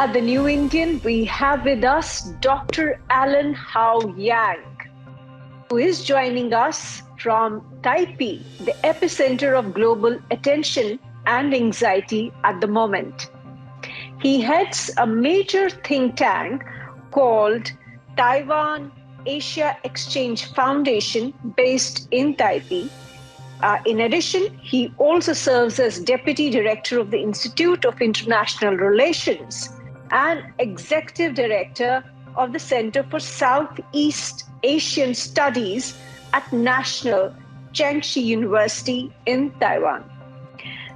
At the New Indian, we have with us Dr. Alan Hao Yang, who is joining us from Taipei, the epicenter of global attention and anxiety at the moment. He heads a major think tank called Taiwan-Asia Exchange Foundation based in Taipei. In addition, he also serves as Deputy Director of the Institute of International Relations and Executive Director of the Center for Southeast Asian Studies at National Chengchi University in Taiwan.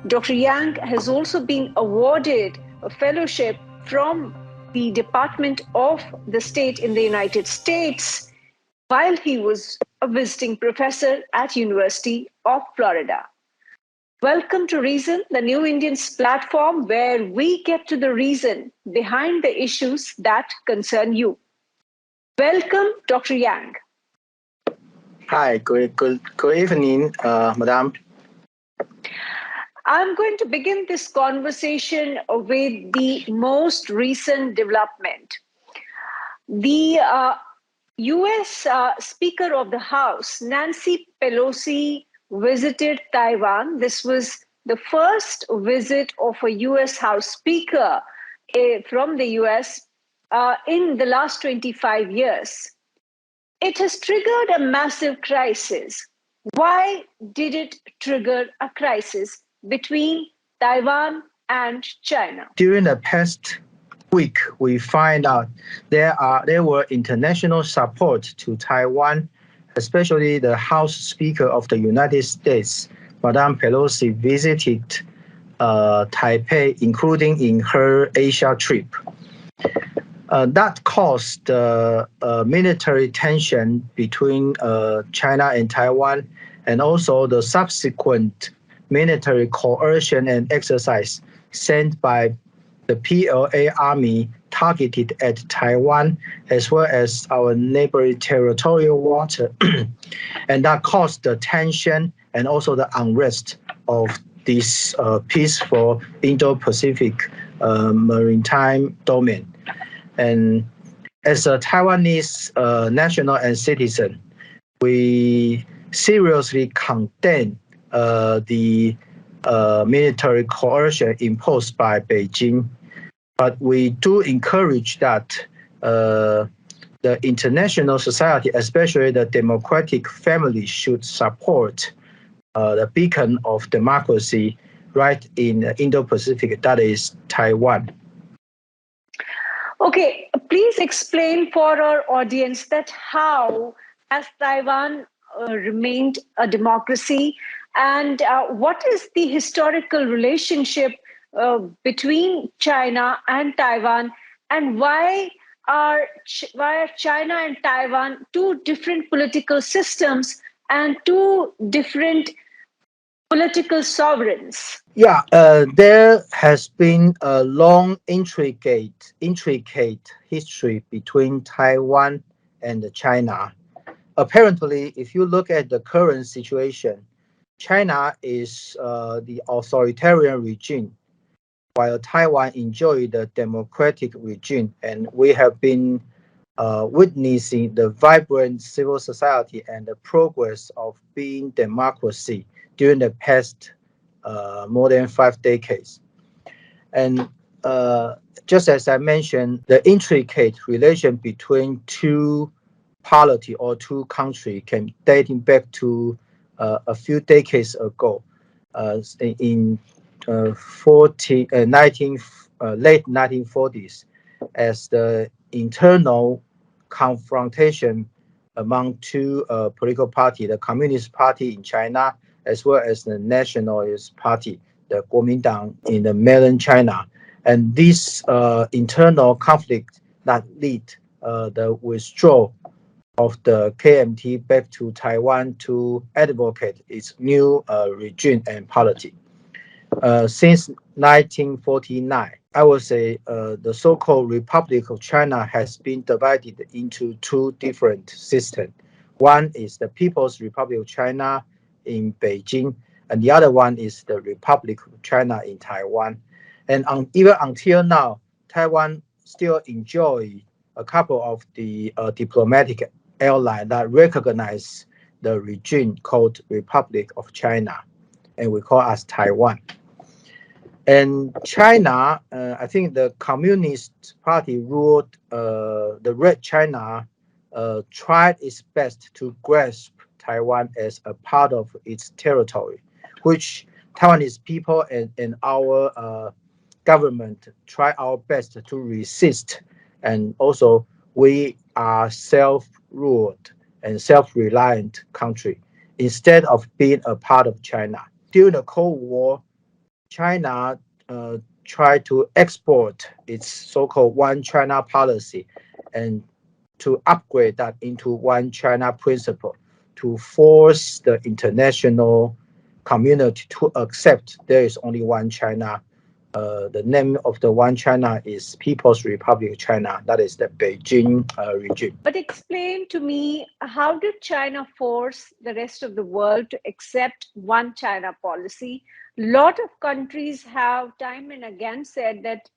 Dr. Yang has also been awarded a fellowship from the Department of the State in the United States while he was a visiting professor at University of Florida. Welcome to Reason, the New Indians platform where we get to the reason behind the issues that concern you. Welcome, Dr. Yang. Hi, good evening, Madam. I'm going to begin this conversation with the most recent development. The US Speaker of the House, Nancy Pelosi, visited Taiwan. This was the first visit of a US House Speaker from the US in the last 25 years. It has triggered a massive crisis. Why did it trigger a crisis between Taiwan and China? During the past week, we find out there were international support to Taiwan, especially the House Speaker of the United States, Madame Pelosi, visited Taipei, including in her Asia trip. That caused military tension between China and Taiwan, and also the subsequent military coercion and exercise sent by the PLA army targeted at Taiwan as well as our neighboring territorial water. And that caused the tension and also the unrest of this peaceful Indo-Pacific maritime domain. And as a Taiwanese national and citizen, we seriously condemn the military coercion imposed by Beijing. But we do encourage that the international society, especially the democratic family, should support the beacon of democracy right in the Indo-Pacific, that is Taiwan. Okay, please explain for our audience that how has Taiwan remained a democracy, and what is the historical relationship between China and Taiwan, and why are China and Taiwan two different political systems and two different political sovereigns? Yeah, there has been a long, intricate history between Taiwan and China. Apparently, if you look at the current situation, China is the authoritarian regime, while Taiwan enjoys the democratic regime, and we have been witnessing the vibrant civil society and the progress of being democracy during the past more than 5 decades. And just as I mentioned, the intricate relation between two polity or two countries can dating back to a few decades ago, in late 1940s, as the internal confrontation among two political parties, the Communist Party in China as well as the Nationalist Party, the Kuomintang in the mainland China. And this internal conflict that led the withdrawal of the KMT back to Taiwan to advocate its new regime and polity. Since 1949, I would say the so-called Republic of China has been divided into two different systems. One is the People's Republic of China in Beijing, and the other one is the Republic of China in Taiwan. And even until now, Taiwan still enjoy a couple of the diplomatic airlines that recognize the regime called Republic of China, and we call us Taiwan. And China, I think the Communist Party ruled the Red China tried its best to grasp Taiwan as a part of its territory, which Taiwanese people and our government try our best to resist. And also, we are self-ruled and self-reliant country instead of being a part of China. During the Cold War, China tried to export its so-called One China policy and to upgrade that into One China principle to force the international community to accept there is only one China. The name of the One China is People's Republic of China. That is the Beijing regime. But explain to me, how did China force the rest of the world to accept one China policy? A lot of countries have time and again said that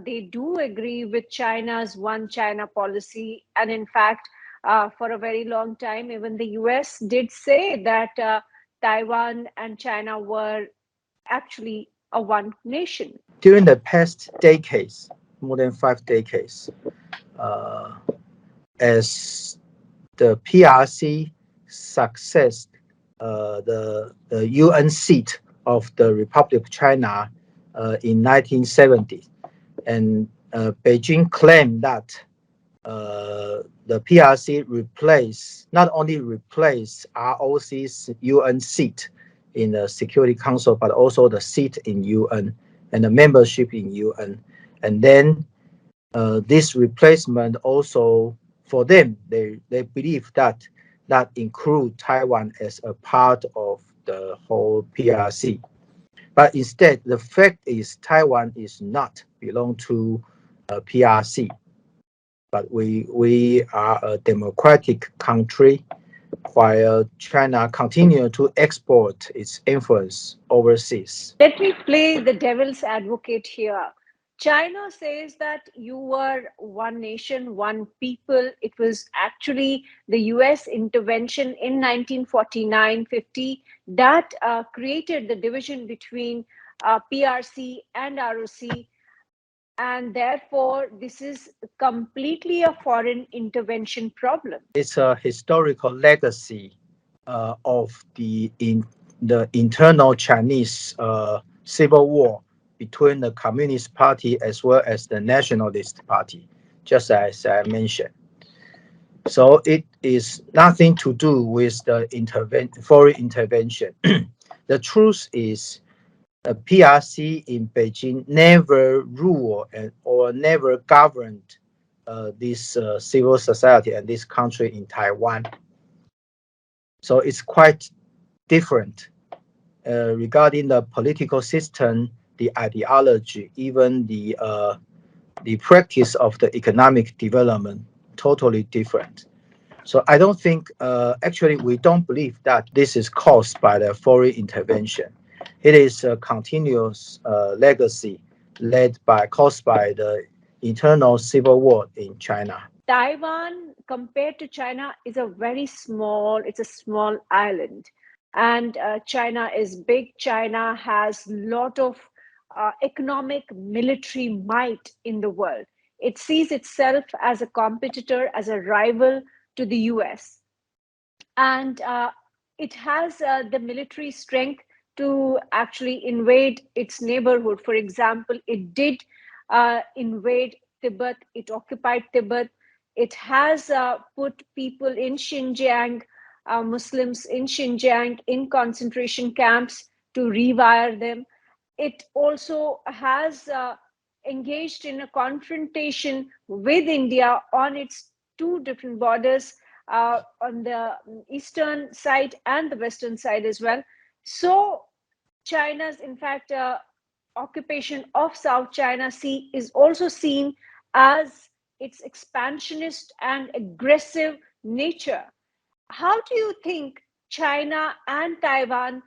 they do agree with China's one China policy. And in fact, for a very long time, even the US did say that Taiwan and China were actually a one nation. During the past decades, more than 5 decades, uh, as the PRC success the UN seat of the Republic of China in 1970, and Beijing claimed that the PRC not only replaced ROC's UN seat in the Security Council, but also the seat in UN and the membership in UN. And then this replacement also, for them, they believe that include Taiwan as a part of the whole PRC. But instead, the fact is Taiwan is not belong to PRC, but we are a democratic country, while China continue to export its influence overseas. Let me play the devil's advocate here. China says that you were one nation, one people. It was actually the US intervention in 1949-50 that created the division between PRC and ROC. And therefore, this is completely a foreign intervention problem. It's a historical legacy of the internal Chinese civil war between the Communist Party as well as the Nationalist Party, just as I mentioned. So it is nothing to do with the foreign intervention. The truth is, the PRC in Beijing never ruled or never governed this civil society and this country in Taiwan. So it's quite different regarding the political system, the ideology, even the practice of the economic development, totally different. So I don't think, actually, we don't believe that this is caused by the foreign intervention. It is a continuous legacy caused by the internal civil war in China. Taiwan, compared to China, is it's a small island. And China is big. China has a lot of economic military might in the world. It sees itself as a competitor, as a rival to the US. And it has the military strength to actually invade its neighborhood. For example, it did invade Tibet, it occupied Tibet. It has put people in Xinjiang, Muslims in Xinjiang, in concentration camps to rewire them. It also has engaged in a confrontation with India on its two different borders, on the eastern side and the western side as well. So China's, in fact, occupation of South China Sea is also seen as its expansionist and aggressive nature. How do you think China and Taiwan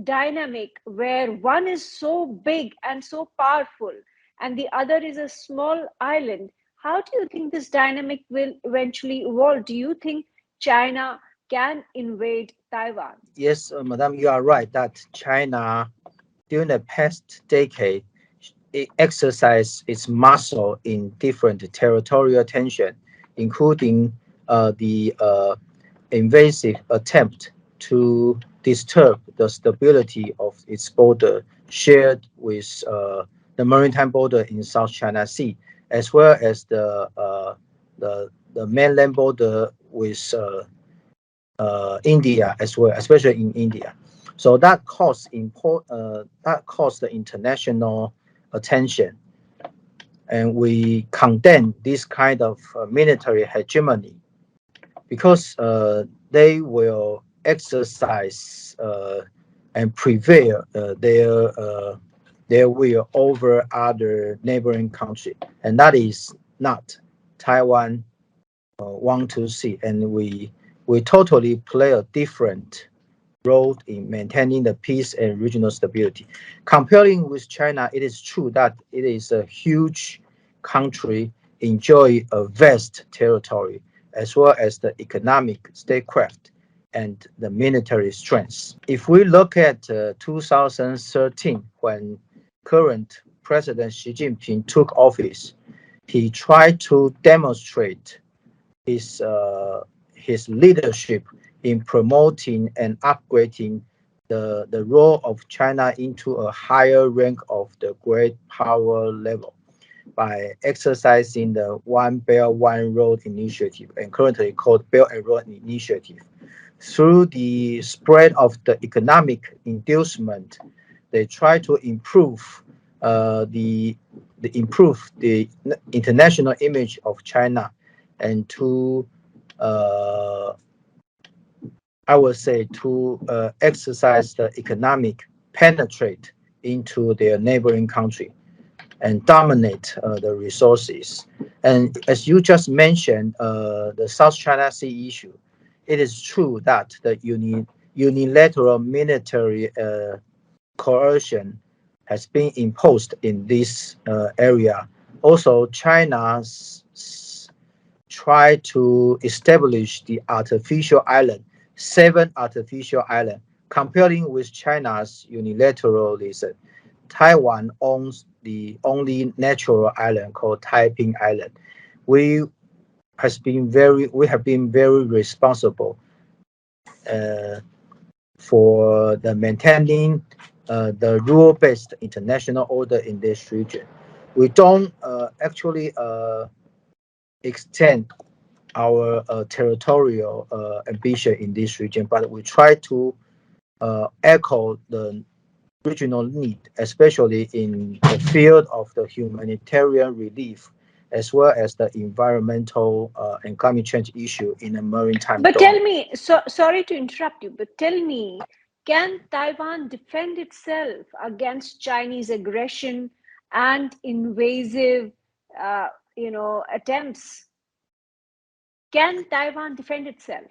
dynamic, where one is so big and so powerful, and the other is a small island. How do you think this dynamic will eventually evolve? Do you think China can invade Taiwan? Yes, Madam, you are right that China during the past decade it exercised its muscle in different territorial tension, including the invasive attempt to disturb the stability of its border shared with the maritime border in South China Sea, as well as the mainland border with India as well, especially in India. So that caused the international attention, and we condemn this kind of military hegemony because they will exercise and prevail their will over other neighboring country, and that is not Taiwan want to see, and we totally play a different role in maintaining the peace and regional stability. Comparing with China, it is true that it is a huge country, enjoy a vast territory, as well as the economic statecraft and the military strength. If we look at 2013, when current President Xi Jinping took office, he tried to demonstrate his his leadership in promoting and upgrading the role of China into a higher rank of the great power level by exercising the One Belt One Road initiative, and currently called Belt and Road Initiative. Through the spread of the economic inducement, they try to improve the international image of China, and to I would say to exercise the economic penetrate into their neighboring country and dominate the resources. And as you just mentioned, the South China Sea issue, it is true that the unilateral military coercion has been imposed in this area. Also, China's try to establish the artificial island, 7 artificial islands. Comparing with China's unilateralism, Taiwan owns the only natural island called Taipei Island. We we have been very responsible uh, for the maintaining the rule-based international order in this region. We don't actually extend our territorial ambition in this region, but we try to echo the regional need, especially in the field of the humanitarian relief, as well as the environmental and climate change issue in the maritime But tell domain. me, sorry to interrupt you, but tell me, can Taiwan defend itself against Chinese aggression and invasive, uh, attempts? Can Taiwan defend itself?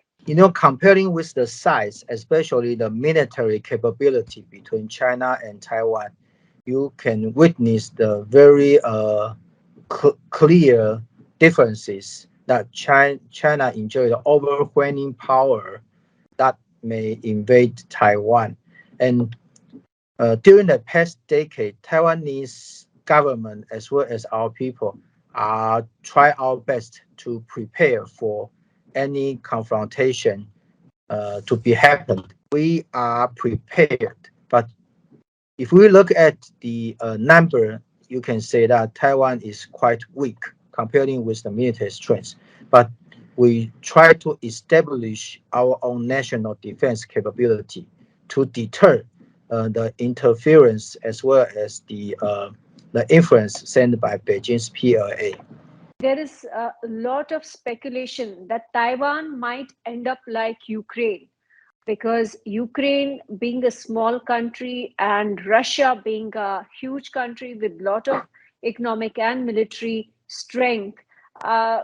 Comparing with the size, especially the military capability between China and Taiwan, you can witness the very clear differences that China enjoys the overwhelming power that may invade Taiwan. And during the past decade, Taiwanese government as well as our people are try our best to prepare for any confrontation to be happened. We are prepared, but if we look at the number, you can say that Taiwan is quite weak comparing with the military strength. But we try to establish our own national defense capability to deter the interference as well as the influence sent by Beijing's PLA. There is a lot of speculation that Taiwan might end up like Ukraine, because Ukraine being a small country and Russia being a huge country with a lot of economic and military strength, uh,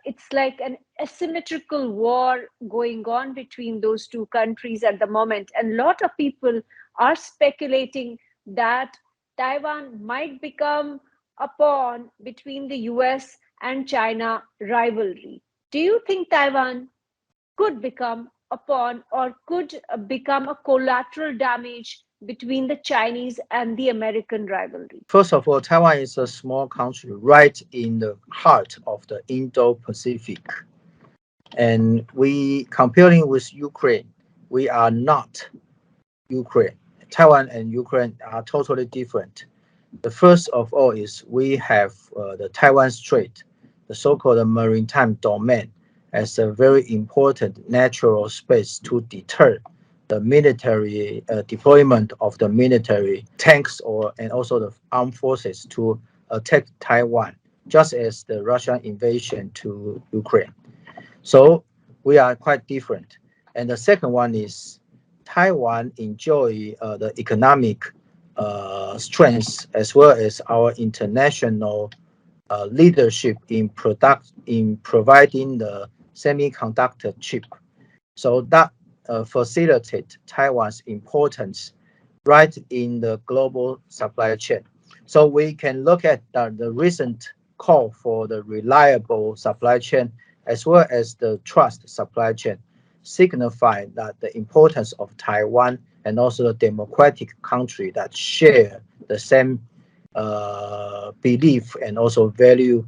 it's like an asymmetrical war going on between those two countries at the moment. And a lot of people are speculating that Taiwan might become a pawn between the US and China rivalry. Do you think Taiwan could become a pawn or could become a collateral damage between the Chinese and the American rivalry? First of all, Taiwan is a small country right in the heart of the Indo-Pacific. And we comparing with Ukraine, we are not Ukraine. Taiwan and Ukraine are totally different. The first of all is we have the Taiwan Strait, the so-called maritime domain, as a very important natural space to deter the military deployment of the military tanks and also the armed forces to attack Taiwan, just as the Russian invasion to Ukraine. So we are quite different. And the second one is Taiwan enjoy the economic strengths as well as our international leadership in providing the semiconductor chip. So that facilitates Taiwan's importance right in the global supply chain. So we can look at the recent call for the reliable supply chain as well as the trust supply chain, signify that the importance of Taiwan and also the democratic country that share the same belief and also value,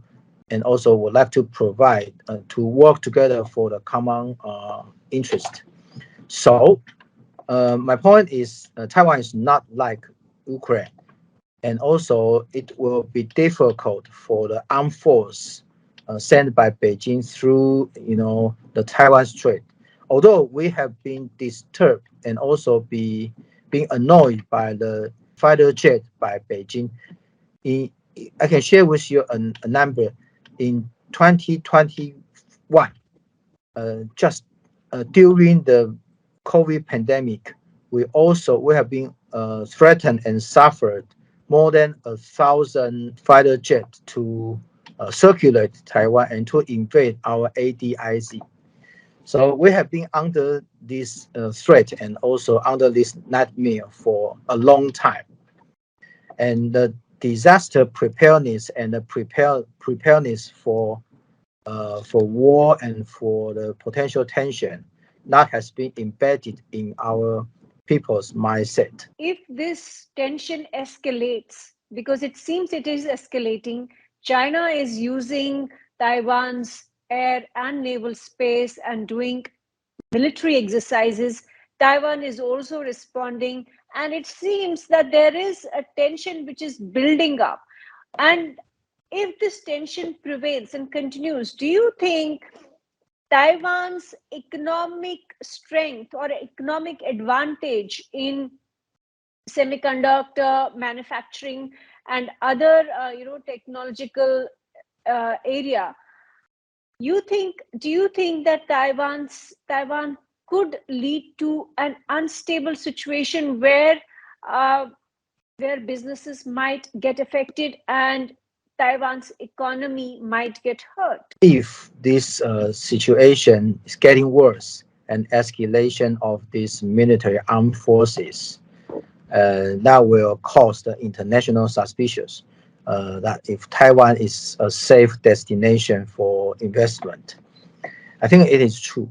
and also would like to provide to work together for the common interest. So my point is Taiwan is not like Ukraine, and also it will be difficult for the armed force sent by Beijing through the Taiwan Strait. Although we have been disturbed and also being annoyed by the fighter jet by Beijing. I can share with you a number. In 2021, just during the COVID pandemic, we have been threatened and suffered more than 1,000 fighter jets to circulate Taiwan and to invade our ADIZ. So we have been under this threat and also under this nightmare for a long time. And the disaster preparedness and the preparedness for war and for the potential tension that has been embedded in our people's mindset. If this tension escalates, because it seems it is escalating, China is using Taiwan's air and naval space and doing military exercises. Taiwan is also responding, and it seems that there is a tension which is building up. And if this tension prevails and continues, do you think Taiwan's economic strength or economic advantage in semiconductor manufacturing and other technological area, do you think that Taiwan could lead to an unstable situation where businesses might get affected and Taiwan's economy might get hurt? If this situation is getting worse and escalation of these military armed forces, that will cause the international suspicions that if Taiwan is a safe destination for investment. I think it is true.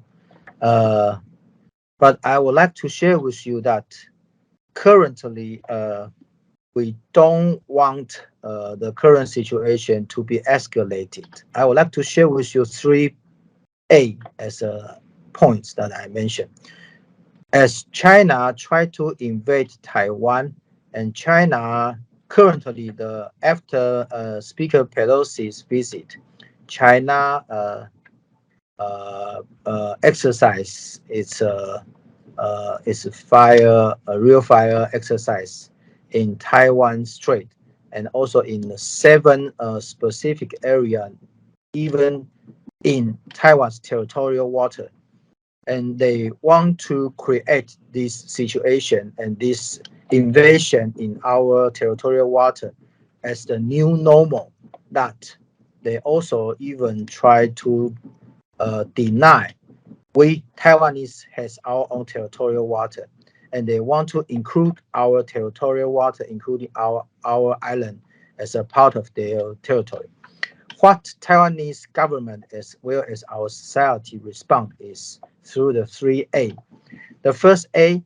But I would like to share with you that currently we don't want the current situation to be escalated. I would like to share with you 3A as points that I mentioned. As China tried to invade Taiwan, and China currently, after Speaker Pelosi's visit, China exercise its real fire exercise in Taiwan Strait, and also in 7 specific areas, even in Taiwan's territorial water. And they want to create this situation and this invasion in our territorial water as the new normal, that they also even try to deny we Taiwanese has our own territorial water. and they want to include our territorial water, including our island, as a part of their territory. What Taiwanese government as well as our society respond is through the 3A. The first A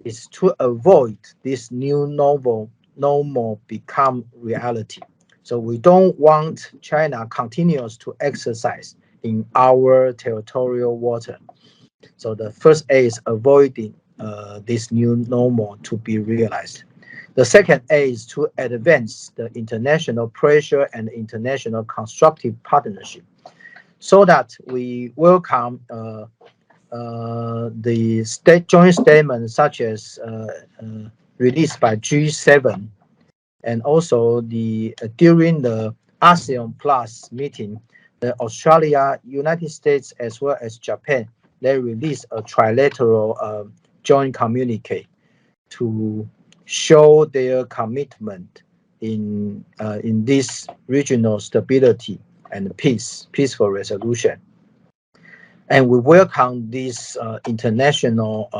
is to avoid this new normal become reality. So we don't want China continues to exercise in our territorial water. So the first A is avoiding this new normal to be realized. The second A is to advance the international pressure and international constructive partnership, so that we welcome the joint statement such as released by G7, and also during the ASEAN Plus meeting, the Australia, United States, as well as Japan, they released a trilateral joint communique to show their commitment in this regional stability and peaceful resolution. And we welcome this international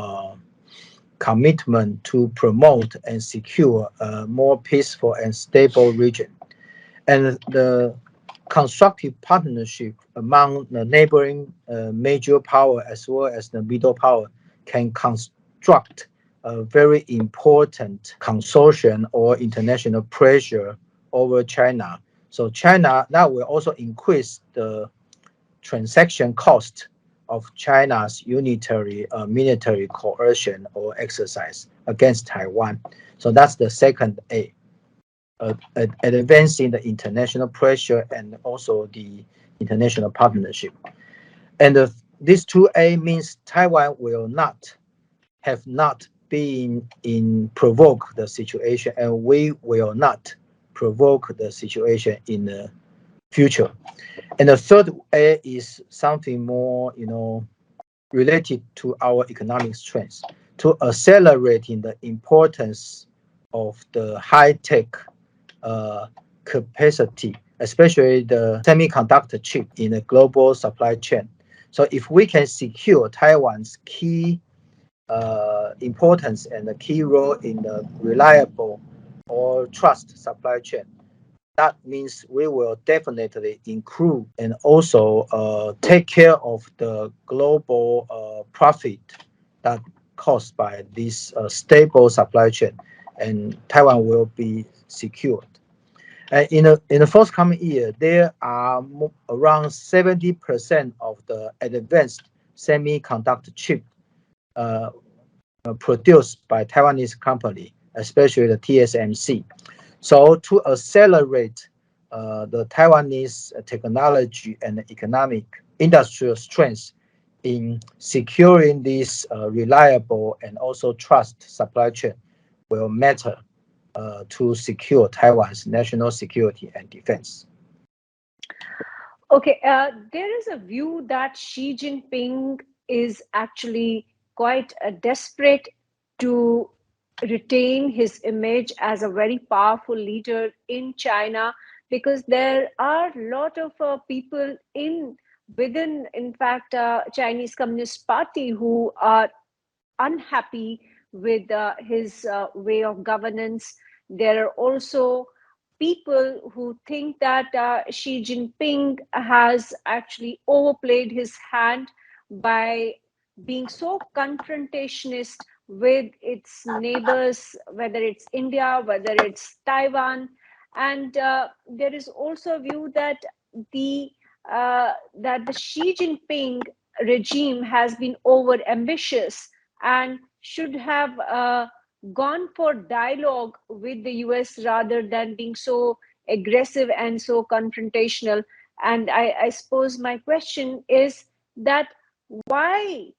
commitment to promote and secure a more peaceful and stable region. And the constructive partnership among the neighboring major power as well as the middle power can construct a very important consortium or international pressure over China. So China, that will also increase the transaction cost of China's unitary military coercion or exercise against Taiwan. So that's the second A, advancing the international pressure and also the international partnership. And this 2A means Taiwan will not been provoke the situation, and we will not provoke the situation in the future. And the third A is something more, related to our economic strength, to accelerating the importance of the high-tech capacity, especially the semiconductor chip in the global supply chain. So if we can secure Taiwan's key importance and the key role in the reliable or trust supply chain, that means we will definitely include and also take care of the global profit that caused by this stable supply chain, and Taiwan will be secured. In the forthcoming year, there are around 70% of the advanced semiconductor chip produced by Taiwanese company, especially the TSMC. So to accelerate the Taiwanese technology and economic industrial strength in securing this reliable and also trust supply chain will matter to secure Taiwan's national security and defense. Okay, there is a view that Xi Jinping is actually quite desperate to retain his image as a very powerful leader in China, because there are a lot of people within, in fact, Chinese Communist Party who are unhappy with his way of governance. There are also people who think that Xi Jinping has actually overplayed his hand by being so confrontationist with its neighbors, whether it's India, whether it's Taiwan. And there is also a view that the Xi Jinping regime has been over ambitious and should have gone for dialogue with the US rather than being so aggressive and so confrontational. And I suppose my question is that why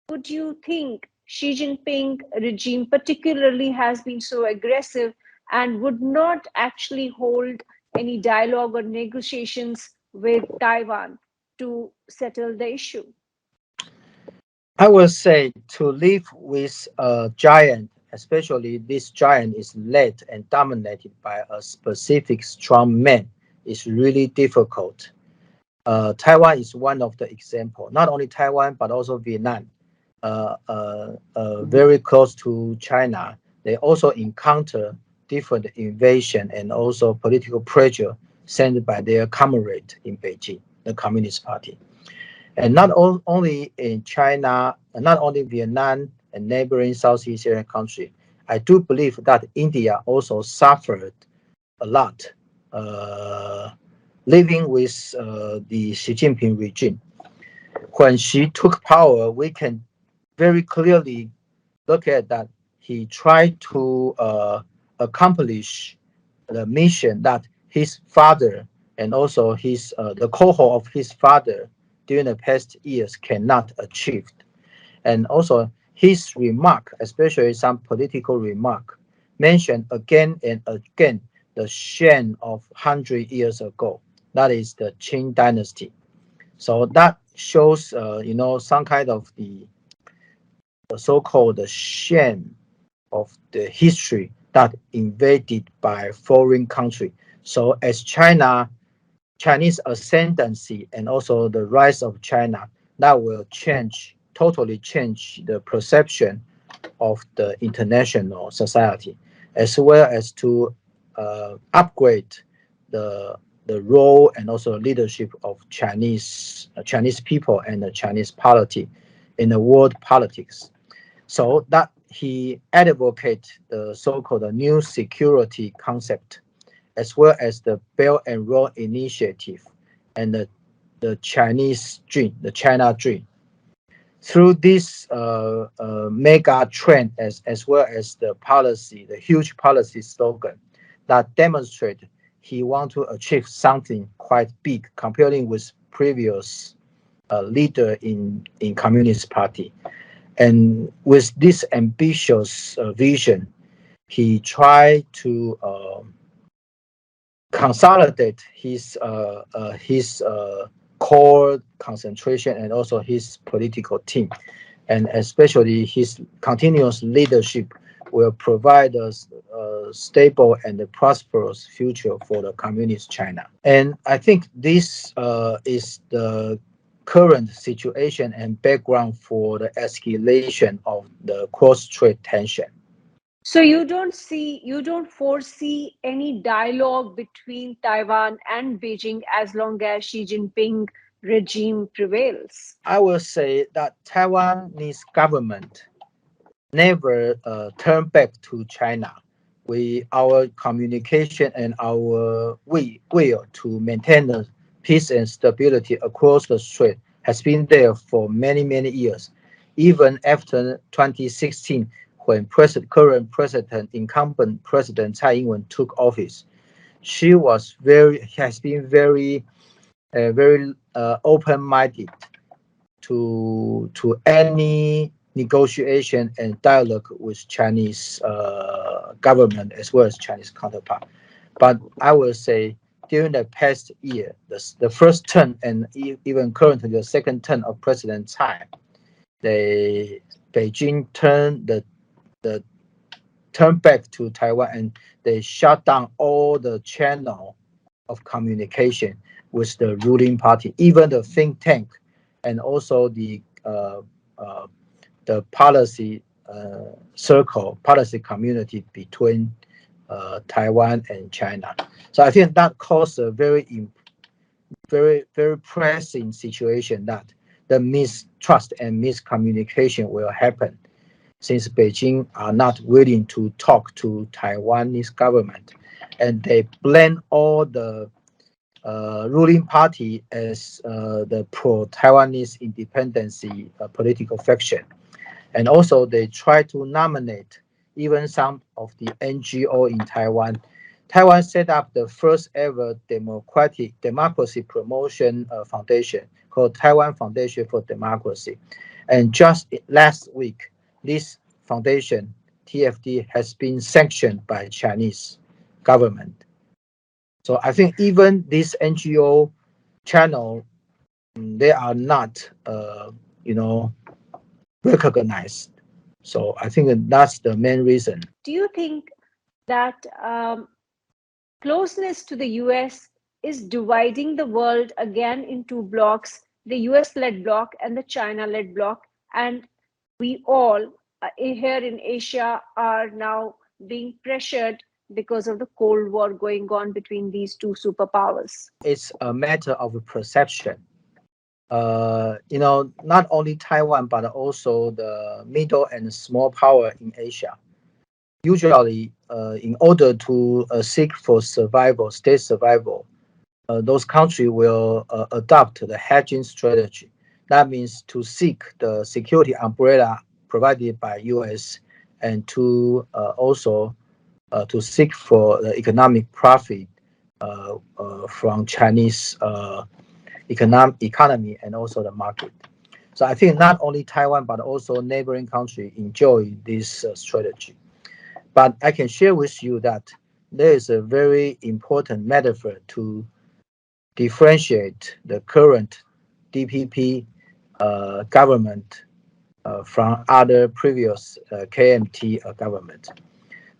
would you think Xi Jinping regime particularly has been so aggressive and would not actually hold any dialogue or negotiations with Taiwan to settle the issue? I would say to live with a giant, especially this giant is led and dominated by a specific strong man, is really difficult. Taiwan is one of the example. Not only Taiwan, but also Vietnam. very close to China, they also encounter different invasion and also political pressure sent by their comrade in Beijing, the Communist Party. And not only in China, not only Vietnam and neighboring Southeast Asian countries, I do believe that India also suffered a lot living with the Xi Jinping regime. When Xi took power, we can very clearly look at that he tried to accomplish the mission that his father and also his the cohort of his father during the past years cannot achieve. And also his remark, especially some political remark, mentioned again and again the Shan of 100 years ago. That is the Qing dynasty. So that shows, some kind of the so-called Shan of the history that invaded by foreign country. So as Chinese ascendancy and also the rise of China, that will totally change the perception of the international society, as well as to upgrade the role and also leadership of Chinese people and the Chinese polity in the world politics. So that he advocates the so-called new security concept, as well as the Belt and Road Initiative and the Chinese dream, the China dream. Through this mega trend, as well as the policy, the huge policy slogan that demonstrate he want to achieve something quite big, comparing with previous leader in Communist Party. And with this ambitious vision, he tried to consolidate his core concentration and also his political team, and especially his continuous leadership will provide us a stable and a prosperous future for the communist China. And I think this is the current situation and background for the escalation of the cross-strait tension. So you don't foresee any dialogue between Taiwan and Beijing as long as Xi Jinping regime prevails? I will say that Taiwanese government never turn back to China. Our communication and our will to maintain the peace and stability across the strait has been there for many, many years. Even after 2016, when current president, incumbent President Tsai Ing-wen took office, she has been very, very open-minded to any negotiation and dialogue with Chinese government as well as Chinese counterpart. But I will say during the past year, the first term and even currently the second term of President Tsai, Beijing turned back to Taiwan and they shut down all the channel of communication with the ruling party, even the think tank and also the policy circle, policy community between Taiwan and China. So I think that caused a very, very pressing situation that the mistrust and miscommunication will happen since Beijing are not willing to talk to Taiwanese government, and they blame all the ruling party as the pro-Taiwanese independency political faction. And also they try to nominate even some of the NGO in Taiwan. Taiwan set up the first ever democracy promotion foundation called Taiwan Foundation for Democracy. And just last week, this foundation, TFD, has been sanctioned by Chinese government. So I think even this NGO channel, they are not, recognized. So I think that's the main reason. Do you think that closeness to the US is dividing the world again into blocks, the US-led bloc and the China-led bloc? And we all here in Asia are now being pressured because of the Cold War going on between these two superpowers? It's a matter of perception. Not only Taiwan, but also the middle and small power in Asia. Usually, in order to seek for survival, state survival, those countries will adopt the hedging strategy. That means to seek the security umbrella provided by U.S. and to also to seek for the economic profit from Chinese economy and also the market. So I think not only Taiwan but also neighboring countries enjoy this strategy. But I can share with you that there is a very important metaphor to differentiate the current DPP government from other previous KMT government.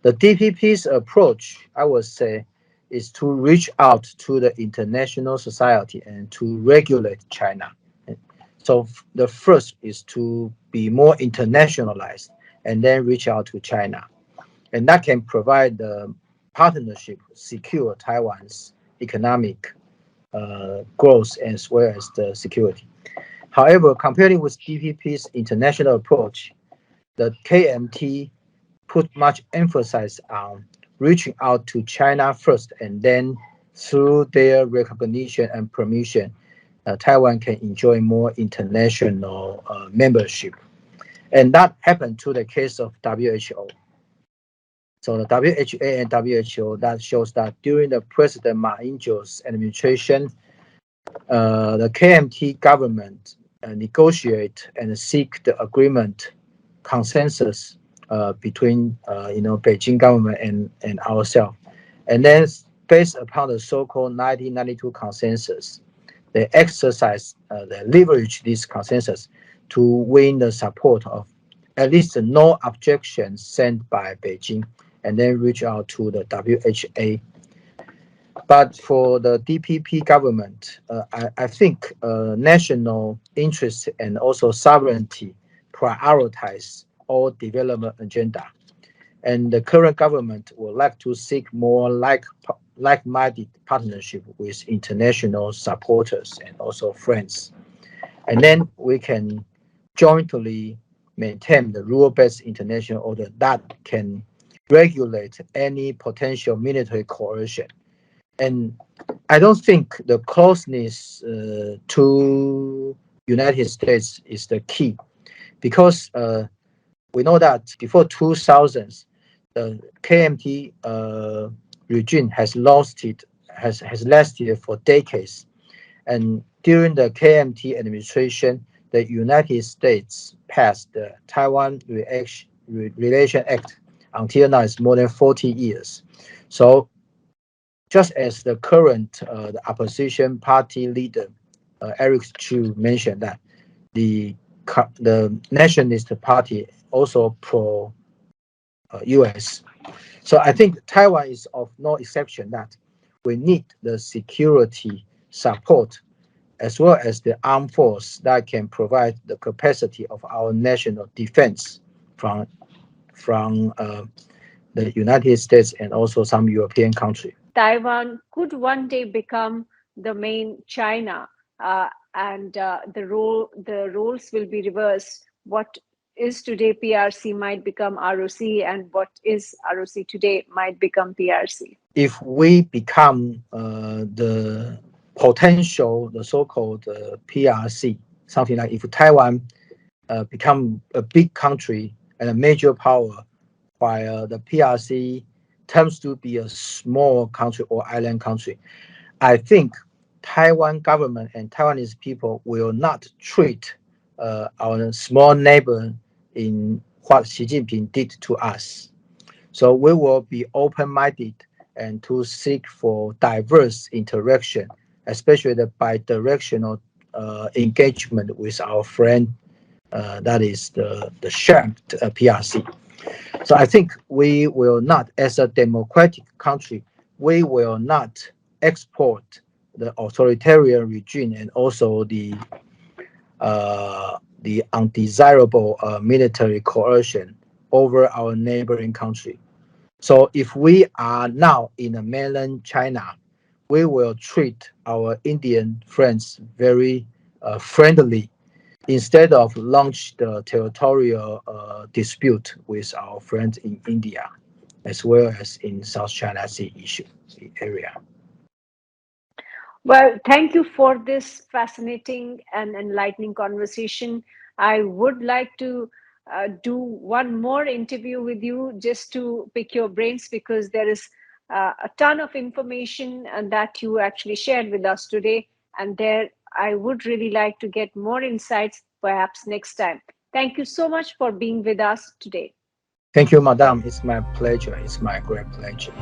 The DPP's approach, I would say, is to reach out to the international society and to regulate China. So the first is to be more internationalized and then reach out to China. And that can provide the partnership, secure Taiwan's economic growth as well as the security. However, comparing with DPP's international approach, the KMT put much emphasis on reaching out to China first, and then through their recognition and permission, Taiwan can enjoy more international membership. And that happened to the case of WHO. So the WHA and WHO, that shows that during the President Ma Ying-jeou's administration, the KMT government negotiate and seek the agreement consensus between Beijing government and ourselves, and then based upon the so-called 1992 consensus, they exercise, they leverage this consensus to win the support of at least no objections sent by Beijing, and then reach out to the WHA. But for the DPP government, I think national interest and also sovereignty prioritize all development agenda. And the current government would like to seek more like-minded partnership with international supporters and also friends. And then we can jointly maintain the rule-based international order that can regulate any potential military coercion. And I don't think the closeness to United States is the key, because we know that before 2000s, the KMT regime has lasted for decades. And during the KMT administration, the United States passed the Taiwan Relation Act. Until now, it's more than 40 years. So just as the current the opposition party leader, Eric Chu, mentioned that the Nationalist Party also pro-US. So I think Taiwan is of no exception that we need the security support as well as the armed force that can provide the capacity of our national defense from the United States and also some European countries. Taiwan could one day become the main China, and the roles will be reversed. What is today PRC might become ROC, and what is ROC today might become PRC. If we become the potential, the so-called PRC, something like if Taiwan become a big country and a major power, while the PRC tends to be a small country or island country, I think Taiwan government and Taiwanese people will not treat our small neighbor in what Xi Jinping did to us. So we will be open-minded and to seek for diverse interaction, especially the bi-directional engagement with our friend, that is the shared PRC. So I think we will not, as a democratic country, we will not export the authoritarian regime and also the the undesirable military coercion over our neighboring country. So if we are now in mainland China, we will treat our Indian friends very friendly instead of launch the territorial dispute with our friends in India, as well as in South China Sea issue area. Well, thank you for this fascinating and enlightening conversation. I would like to do one more interview with you just to pick your brains, because there is a ton of information and that you actually shared with us today. And there, I would really like to get more insights perhaps next time. Thank you so much for being with us today. Thank you, Madam. It's my pleasure. It's my great pleasure.